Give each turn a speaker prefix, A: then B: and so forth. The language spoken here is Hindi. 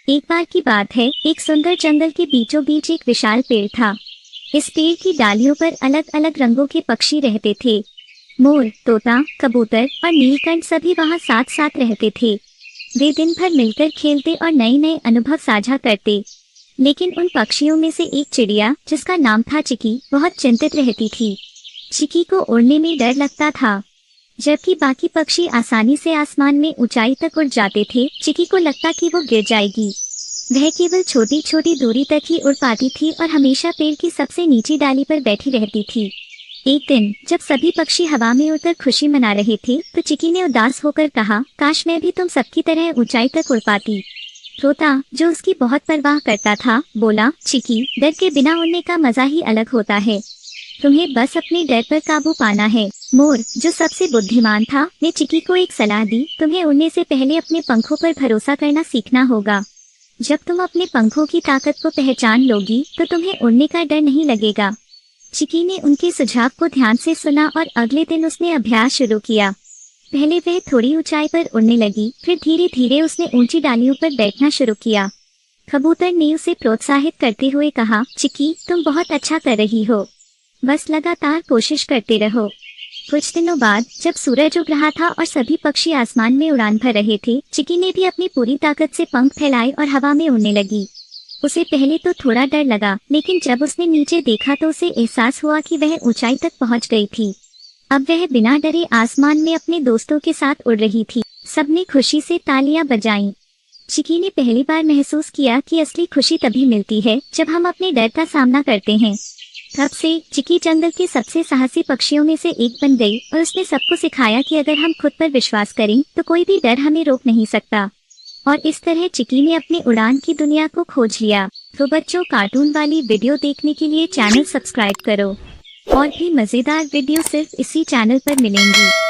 A: एक बार की बात है, एक सुंदर जंगल के बीचों बीच एक विशाल पेड़ था। इस पेड़ की डालियों पर अलग अलग रंगों के पक्षी रहते थे। मोर, तोता, कबूतर और नीलकंठ सभी वहाँ साथ साथ रहते थे। वे दिन भर मिलकर खेलते और नए नए अनुभव साझा करते। लेकिन उन पक्षियों में से एक चिड़िया, जिसका नाम था चिकी, बहुत चिंतित रहती थी। चिकी को उड़ने में डर लगता था। जबकि बाकी पक्षी आसानी से आसमान में ऊंचाई तक उड़ जाते थे, चिकी को लगता कि वो गिर जाएगी। वह केवल छोटी छोटी दूरी तक ही उड़ पाती थी और हमेशा पेड़ की सबसे नीची डाली पर बैठी रहती थी। एक दिन जब सभी पक्षी हवा में उड़कर खुशी मना रहे थे, तो चिकी ने उदास होकर कहा, काश मैं भी तुम सबकी तरह ऊंचाई तक उड़ पाती। तोता, जो उसकी बहुत परवाह करता था, बोला, चिकी, डर के बिना उड़ने का मजा ही अलग होता है। तुम्हें बस अपने डर पर काबू पाना है। मोर, जो सबसे बुद्धिमान था, ने चिकी को एक सलाह दी, तुम्हें उड़ने से पहले अपने पंखों पर भरोसा करना सीखना होगा। जब तुम अपने पंखों की ताकत को पहचान लोगी, तो तुम्हें उड़ने का डर नहीं लगेगा। चिकी ने उनके सुझाव को ध्यान से सुना और अगले दिन उसने अभ्यास शुरू किया। पहले वह थोड़ी ऊंचाई पर उड़ने लगी, फिर धीरे धीरे उसने ऊंची डालियों पर बैठना शुरू किया। कबूतर ने उसे प्रोत्साहित करते हुए कहा, चिकी, तुम बहुत अच्छा कर रही हो। बस लगातार कोशिश करते रहो। कुछ दिनों बाद जब सूरज उग रहा था और सभी पक्षी आसमान में उड़ान भर रहे थे, चिकी ने भी अपनी पूरी ताकत से पंख फैलाए और हवा में उड़ने लगी। उसे पहले तो थोड़ा डर लगा, लेकिन जब उसने नीचे देखा तो उसे एहसास हुआ कि वह ऊंचाई तक पहुंच गई थी। अब वह बिना डरे आसमान में अपने दोस्तों के साथ उड़ रही थी। सबने खुशी से तालियां बजाईं। चिकी ने पहली बार महसूस किया कि असली खुशी तभी मिलती है जब हम अपने डर का सामना करते हैं। तब से चिकी जंगल के सबसे साहसी पक्षियों में से एक बन गई और उसने सबको सिखाया कि अगर हम खुद पर विश्वास करें तो कोई भी डर हमें रोक नहीं सकता। और इस तरह चिकी ने अपनी उड़ान की दुनिया को खोज लिया। तो बच्चों, कार्टून वाली वीडियो देखने के लिए चैनल सब्सक्राइब करो। और भी मजेदार वीडियो सिर्फ इसी चैनल पर मिलेंगी।